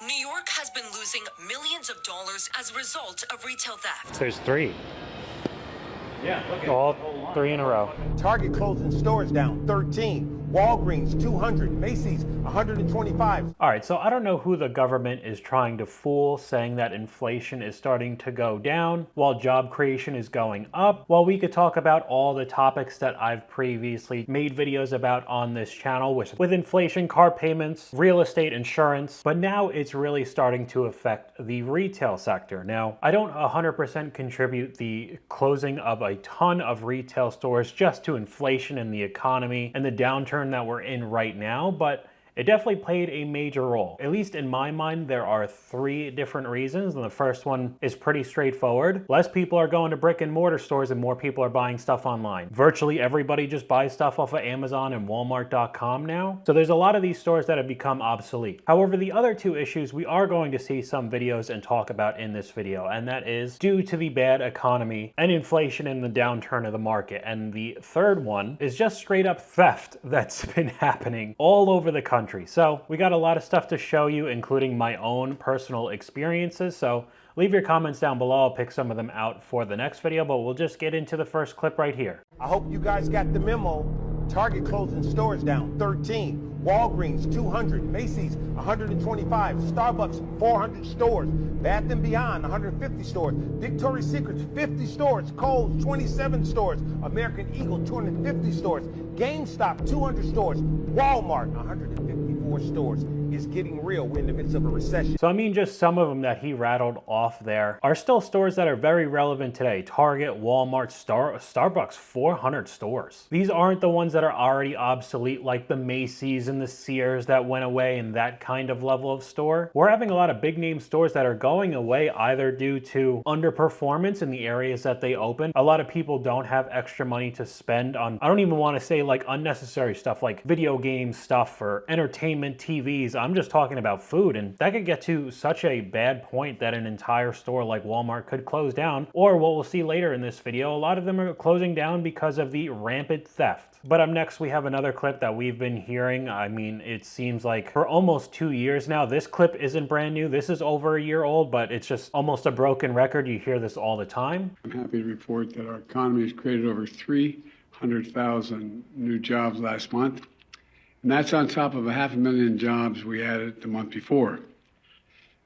New York has been losing millions of dollars as a result of retail theft. There's three. Yeah, look at All three in a row. Target closing stores down 13. Walgreens 200. Macy's 125. All right, so I don't know who the government is trying to fool, saying that inflation is starting to go down while job creation is going up. Well, we could talk about all the topics that I've previously made videos about on this channel with inflation, car payments, real estate, insurance, but now it's really starting to affect the retail sector. Now, I don't 100% contribute the closing of a ton of retail stores just to inflation and the economy and the downturn that we're in right now, but it definitely played a major role. At least in my mind, there are three different reasons, and the first one is pretty straightforward. Less people are going to brick and mortar stores and more people are buying stuff online. Virtually everybody just buys stuff off of Amazon and Walmart.com now. So there's a lot of these stores that have become obsolete. However, the other two issues we are going to see some videos and talk about in this video, and that is due to the bad economy and inflation and the downturn of the market. And the third one is just straight up theft that's been happening all over the country. So we got a lot of stuff to show you, including my own personal experiences. So leave your comments down below. I'll pick some of them out for the next video, but we'll just get into the first clip right here. I hope you guys got the memo. Target closing stores down 13. Walgreens 200. Macy's 125. Starbucks 400 stores. Bath & Beyond 150 stores. Victoria's Secret 50 stores. Kohl's 27 stores. American Eagle 250 stores. GameStop 200 stores. Walmart 154 stores. Is getting real. We're in the midst of a recession. So I mean, just some of them that he rattled off there are still stores that are very relevant today. Target, Walmart, Starbucks, 400 stores. These aren't the ones that are already obsolete, like the Macy's and the Sears that went away and that kind of level of store. We're having a lot of big name stores that are going away either due to underperformance in the areas that they open. A lot of people don't have extra money to spend on, I don't even want to say like unnecessary stuff like video game stuff or entertainment, TVs. I'm just talking about food, and that could get to such a bad point that an entire store like Walmart could close down, or what we'll see later in this video, a lot of them are closing down because of the rampant theft. But up next, we have another clip that we've been hearing. I mean, it seems like for almost 2 years now. This clip isn't brand new. This is over a year old, but it's just almost a broken record. You hear this all the time. I'm happy to report that our economy has created over 300,000 new jobs last month. And that's on top of 500,000 jobs we added the month before.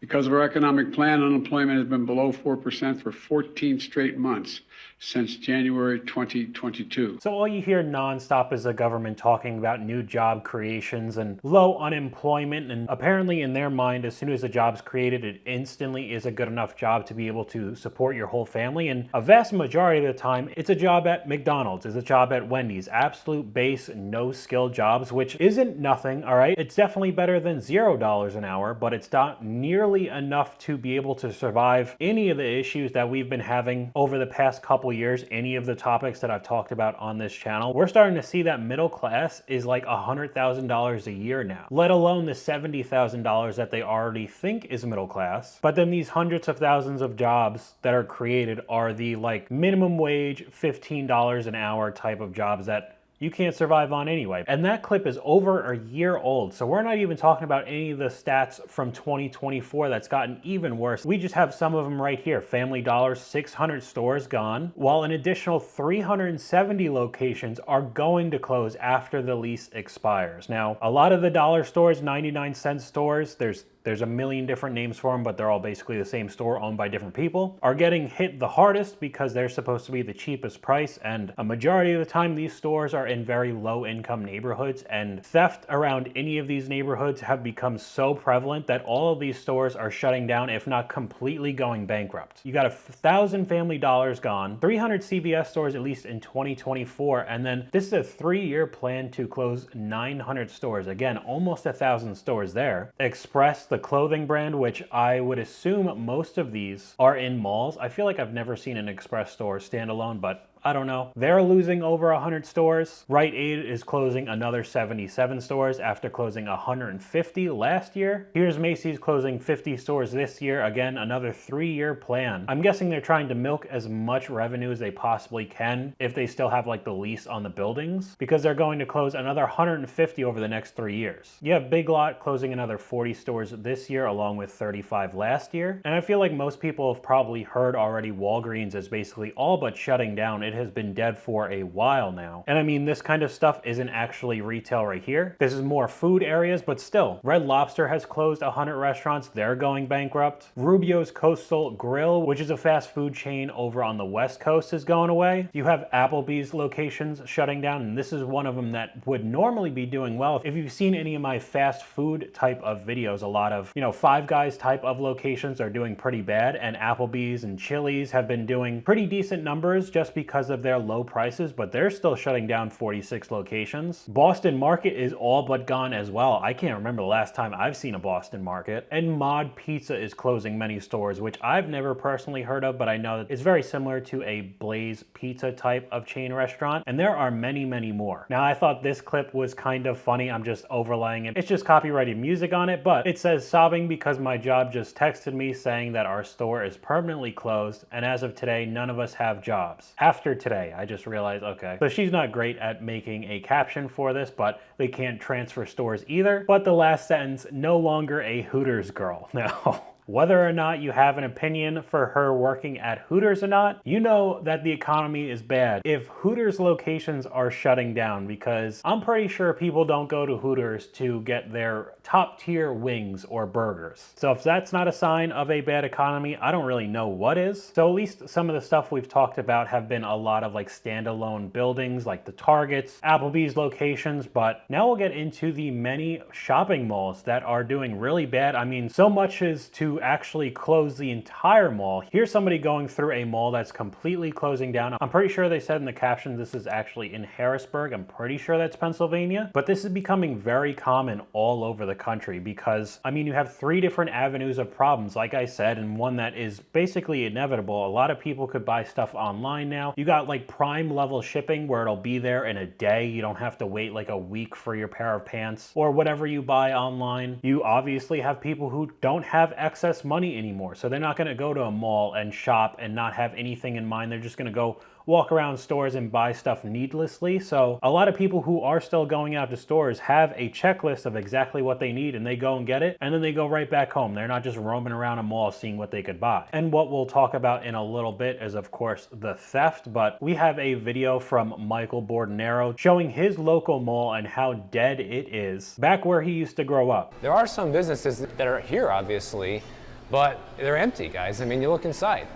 Because of our economic plan, unemployment has been below 4% for 14 straight months since January 2022. So all you hear nonstop is the government talking about new job creations and low unemployment, and apparently in their mind, as soon as a job's created, it instantly is a good enough job to be able to support your whole family. And a vast majority of the time, it's a job at McDonald's, it's a job at Wendy's, absolute base, no skill jobs, which isn't nothing, all right? It's definitely better than $0 an hour, but it's not nearly enough to be able to survive any of the issues that we've been having over the past couple years, any of the topics that I've talked about on this channel. We're starting to see that middle class is like $100,000 a year now, let alone the $70,000 that they already think is middle class. But then these hundreds of thousands of jobs that are created are the like minimum wage, $15 an hour type of jobs that you can't survive on anyway. And that clip is over a year old. So we're not even talking about any of the stats from 2024 that's gotten even worse. We just have some of them right here. Family Dollar, 600 stores gone, while an additional 370 locations are going to close after the lease expires. Now, a lot of the dollar stores, 99-cent stores, there's a million different names for them, but they're all basically the same store owned by different people, are getting hit the hardest because they're supposed to be the cheapest price. And a majority of the time, these stores are in very low income neighborhoods, and theft around any of these neighborhoods have become so prevalent that all of these stores are shutting down, if not completely going bankrupt. You got 1,000 Family Dollars gone, 300 CVS stores at least in 2024, and then this is a 3-year plan to close 900 stores. Again, almost 1,000 stores there. Express, the clothing brand, which I would assume most of these are in malls. I feel like I've never seen an Express store standalone, but I don't know. They're losing over 100 stores. Rite Aid is closing another 77 stores after closing 150 last year. Here's Macy's closing 50 stores this year. Again, another 3-year plan. I'm guessing they're trying to milk as much revenue as they possibly can if they still have like the lease on the buildings, because they're going to close another 150 over the next 3 years. You have Big Lot closing another 40 stores this year along with 35 last year. And I feel like most people have probably heard already Walgreens is basically all but shutting down. It has been dead for a while now. And I mean, this kind of stuff isn't actually retail right here. This is more food areas, but still. Red Lobster has closed 100 restaurants. They're going bankrupt. Rubio's Coastal Grill, which is a fast food chain over on the West Coast, is going away. You have Applebee's locations shutting down, and this is one of them that would normally be doing well. If you've seen any of my fast food type of videos, a lot of, Five Guys type of locations are doing pretty bad, and Applebee's and Chili's have been doing pretty decent numbers just because of their low prices, but they're still shutting down 46 locations. Boston Market is all but gone as well. I can't remember the last time I've seen a Boston Market. And Mod Pizza is closing many stores, which I've never personally heard of, but I know that it's very similar to a Blaze Pizza type of chain restaurant, and there are many, many more. Now, I thought this clip was kind of funny. I'm just overlaying it. It's just copyrighted music on it, but it says, "Sobbing because my job just texted me saying that our store is permanently closed, and as of today, none of us have jobs." After today, I just realized, okay. So she's not great at making a caption for this, but they can't transfer stores either. But the last sentence, "no longer a Hooters girl." Now, whether or not you have an opinion for her working at Hooters or not, you know that the economy is bad if Hooters locations are shutting down, because I'm pretty sure people don't go to Hooters to get their top tier wings or burgers. So if that's not a sign of a bad economy, I don't really know what is. So at least some of the stuff we've talked about have been a lot of like standalone buildings like the Targets, Applebee's locations, but now we'll get into the many shopping malls that are doing really bad. I mean, so much as to actually close the entire mall. Here's somebody going through a mall that's completely closing down. I'm pretty sure they said in the caption this is actually in Harrisburg. I'm pretty sure that's Pennsylvania. But this is becoming very common all over the country because, I mean, you have 3 different avenues of problems, like I said, and one that is basically inevitable. A lot of people could buy stuff online now. You got like Prime level shipping where it'll be there in a day. You don't have to wait like a week for your pair of pants or whatever you buy online. You obviously have people who don't have excess money anymore, so they're not going to go to a mall and shop and not have anything in mind. They're just going to go walk around stores and buy stuff needlessly. So a lot of people who are still going out to stores have a checklist of exactly what they need, and they go and get it, and then they go right back home. They're not just roaming around a mall seeing what they could buy. And what we'll talk about in a little bit is, of course, the theft, but we have a video from Michael Bordenero showing his local mall and how dead it is back where he used to grow up. There are some businesses that are here, obviously, but they're empty, guys. I mean, you look inside.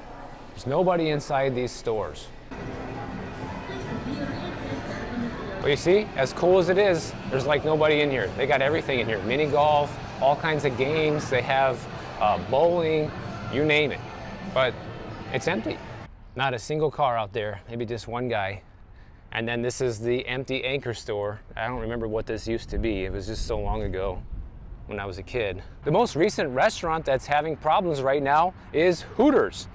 There's nobody inside these stores. But you see, as cool as it is, there's like nobody in here. They got everything in here. Mini golf, all kinds of games. They have bowling, you name it. But it's empty. Not a single car out there, maybe just one guy. And then this is the empty Anchor store. I don't remember what this used to be. It was just so long ago when I was a kid. The most recent restaurant that's having problems right now is Hooters.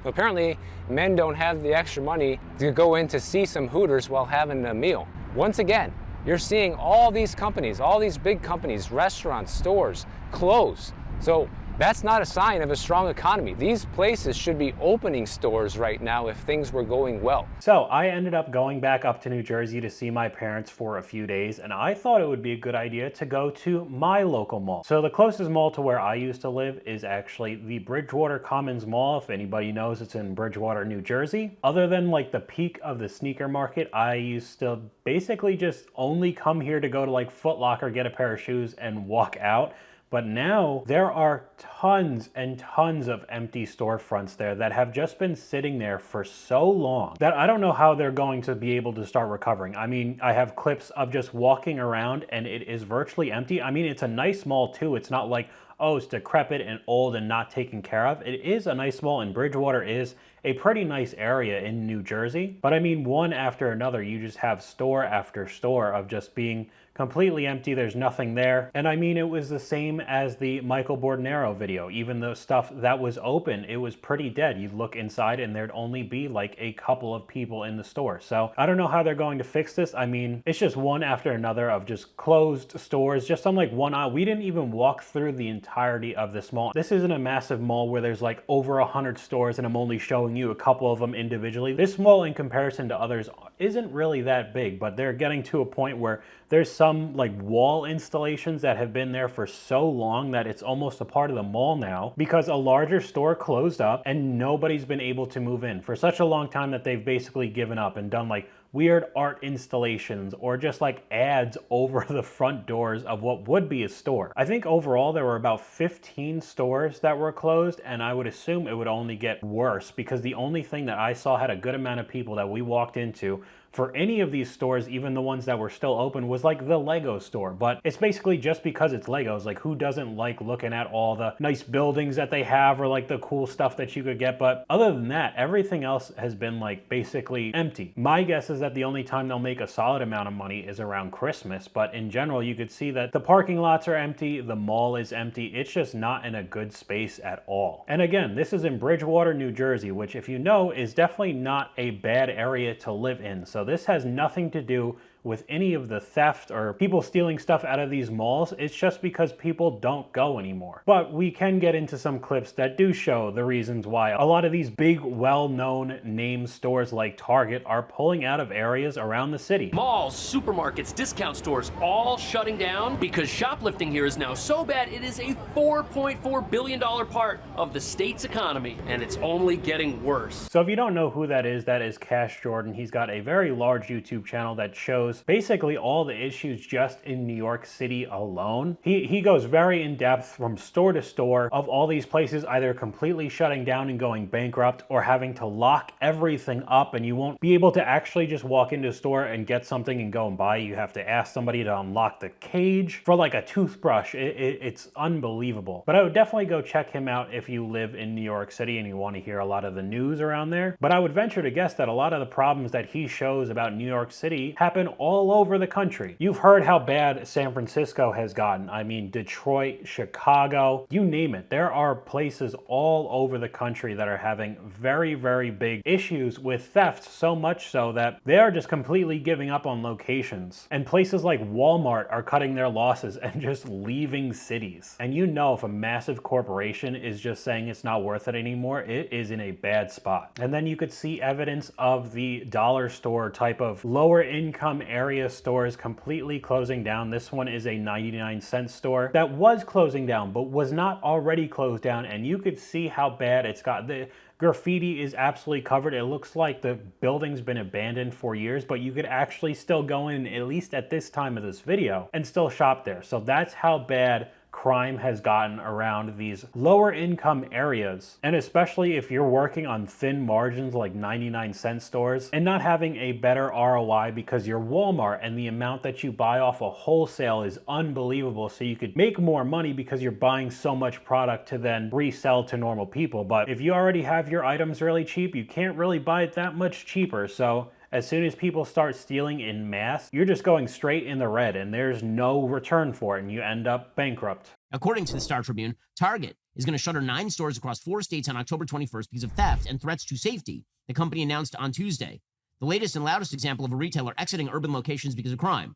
Apparently, men don't have the extra money to go in to see some Hooters while having a meal. Once again, you're seeing all these companies, all these big companies, restaurants, stores, close. So that's not a sign of a strong economy. These places should be opening stores right now if things were going well. So I ended up going back up to New Jersey to see my parents for a few days, and I thought it would be a good idea to go to my local mall. So the closest mall to where I used to live is actually the Bridgewater Commons Mall. If anybody knows, it's in Bridgewater, New Jersey. Other than like the peak of the sneaker market, I used to basically just only come here to go to like Foot Locker, get a pair of shoes, and walk out. But now there are tons and tons of empty storefronts there that have just been sitting there for so long that I don't know how they're going to be able to start recovering. I mean, I have clips of just walking around and it is virtually empty. I mean, it's a nice mall too. It's not like, oh, it's decrepit and old and not taken care of. It is a nice mall, and Bridgewater is a pretty nice area in New Jersey. But I mean, one after another, you just have store after store of just being completely empty. There's nothing there. And I mean, it was the same as the Michael Bordenero video. Even the stuff that was open, it was pretty dead. You'd look inside and there'd only be like a couple of people in the store. So I don't know how they're going to fix this. I mean, it's just one after another of just closed stores, just on like one aisle. We didn't even walk through the entirety of this mall. This isn't a massive mall where there's like over 100 stores and I'm only showing you a couple of them individually. This mall, in comparison to others, isn't really that big, but they're getting to a point where there's some like wall installations that have been there for so long that it's almost a part of the mall now, because a larger store closed up and nobody's been able to move in for such a long time that they've basically given up and done like weird art installations or just like ads over the front doors of what would be a store. I think overall there were about 15 stores that were closed, and I would assume it would only get worse because the only thing that I saw had a good amount of people that we walked into for any of these stores, even the ones that were still open, was like the Lego store. But it's basically just because it's Legos. Like, who doesn't like looking at all the nice buildings that they have or like the cool stuff that you could get? But other than that, everything else has been like basically empty. My guess is that the only time they'll make a solid amount of money is around Christmas. But in general, you could see that the parking lots are empty, the mall is empty. It's just not in a good space at all. And again, this is in Bridgewater, New Jersey, which, if you know, is definitely not a bad area to live in. So this has nothing to do with any of the theft or people stealing stuff out of these malls. It's just because people don't go anymore. But we can get into some clips that do show the reasons why a lot of these big, well-known name stores like Target are pulling out of areas around the city. Malls, supermarkets, discount stores, all shutting down because shoplifting here is now so bad it is a $4.4 billion part of the state's economy, and it's only getting worse. So if you don't know who that is Cash Jordan. He's got a very large YouTube channel that shows basically all the issues just in New York City alone. He goes very in depth from store to store of all these places either completely shutting down and going bankrupt or having to lock everything up, and you won't be able to actually just walk into a store and get something and go and buy. You have to ask somebody to unlock the cage for like a toothbrush. It's unbelievable. But I would definitely go check him out if you live in New York City and you want to hear a lot of the news around there. But I would venture to guess that a lot of the problems that he shows about New York City happen all over the country. You've heard how bad San Francisco has gotten. I mean, Detroit, Chicago, you name it. There are places all over the country that are having very, very big issues with theft, so much so that they are just completely giving up on locations. And places like Walmart are cutting their losses and just leaving cities. And you know, if a massive corporation is just saying it's not worth it anymore, it is in a bad spot. And then you could see evidence of the dollar store type of lower income area stores completely closing down. This one is a 99-cent store that was closing down but was not already closed down, and you could see how bad it's got. The graffiti is absolutely covered. It looks like the building's been abandoned for years, but you could actually still go in, at least at this time of this video, and still shop there. So that's how bad crime has gotten around these lower income areas. And especially if you're working on thin margins like 99-cent stores and not having a better ROI because you're Walmart and the amount that you buy off a wholesale is unbelievable. So you could make more money because you're buying so much product to then resell to normal people. But if you already have your items really cheap, you can't really buy it that much cheaper. So as soon as people start stealing in mass, you're just going straight in the red and there's no return for it and you end up bankrupt. According to the Star Tribune, Target is going to shutter 9 stores across 4 states on October 21st because of theft and threats to safety, the company announced on Tuesday. The latest and loudest example of a retailer exiting urban locations because of crime.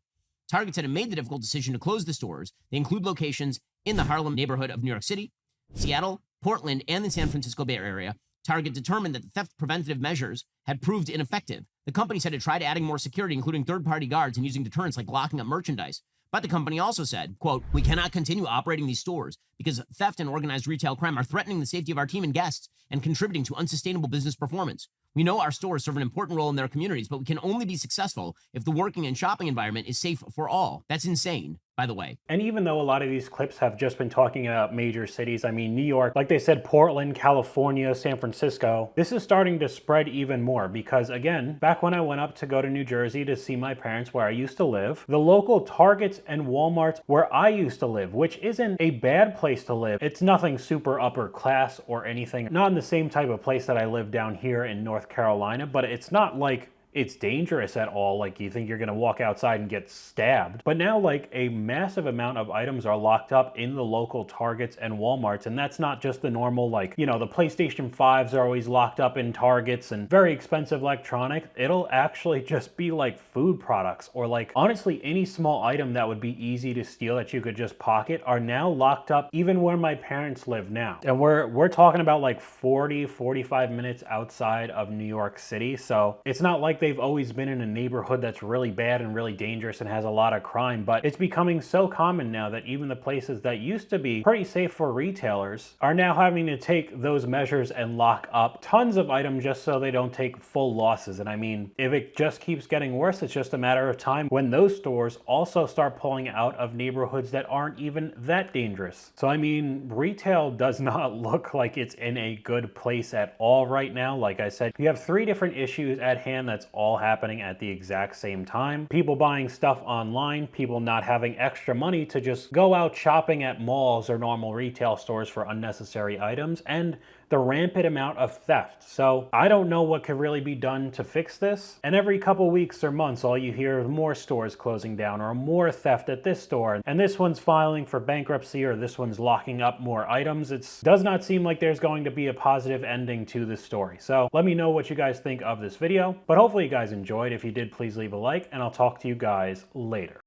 Target said it made the difficult decision to close the stores. They include locations in the Harlem neighborhood of New York City, Seattle, Portland, and the San Francisco Bay Area. Target determined that the theft preventative measures had proved ineffective. The company said it tried adding more security, including third-party guards and using deterrents like locking up merchandise. But the company also said, quote, "We cannot continue operating these stores because theft and organized retail crime are threatening the safety of our team and guests and contributing to unsustainable business performance. We know our stores serve an important role in their communities, but we can only be successful if the working and shopping environment is safe for all. That's insane, by the way. And even though a lot of these clips have just been talking about major cities, I mean, New York, like they said, Portland, California, San Francisco, this is starting to spread even more because, again, back when I went up to go to New Jersey to see my parents where I used to live, the local Targets and Walmarts where I used to live, which isn't a bad place to live. It's nothing super upper class or anything. Not in the same type of place that I live down here in North Carolina, but it's not like it's dangerous at all, like you think you're gonna walk outside and get stabbed. But now like a massive amount of items are locked up in the local Targets and Walmarts, and that's not just the normal, like, you know, the PlayStation 5s are always locked up in Targets and very expensive electronics. It'll actually just be like food products or like honestly any small item that would be easy to steal that you could just pocket are now locked up even where my parents live now. And we're talking about like 45 minutes outside of New York City, so it's not like they've always been in a neighborhood that's really bad and really dangerous and has a lot of crime, but it's becoming so common now that even the places that used to be pretty safe for retailers are now having to take those measures and lock up tons of items just so they don't take full losses. And I mean, if it just keeps getting worse, it's just a matter of time when those stores also start pulling out of neighborhoods that aren't even that dangerous. So I mean, retail does not look like it's in a good place at all right now. Like I said, you have 3 different issues at hand that's all happening at the exact same time. People buying stuff online, people not having extra money to just go out shopping at malls or normal retail stores for unnecessary items, and the rampant amount of theft. So I don't know what could really be done to fix this. And every couple weeks or months, all you hear is more stores closing down or more theft at this store. And this one's filing for bankruptcy or this one's locking up more items. It does not seem like there's going to be a positive ending to this story. So let me know what you guys think of this video. But hopefully you guys enjoyed. If you did, please leave a like and I'll talk to you guys later.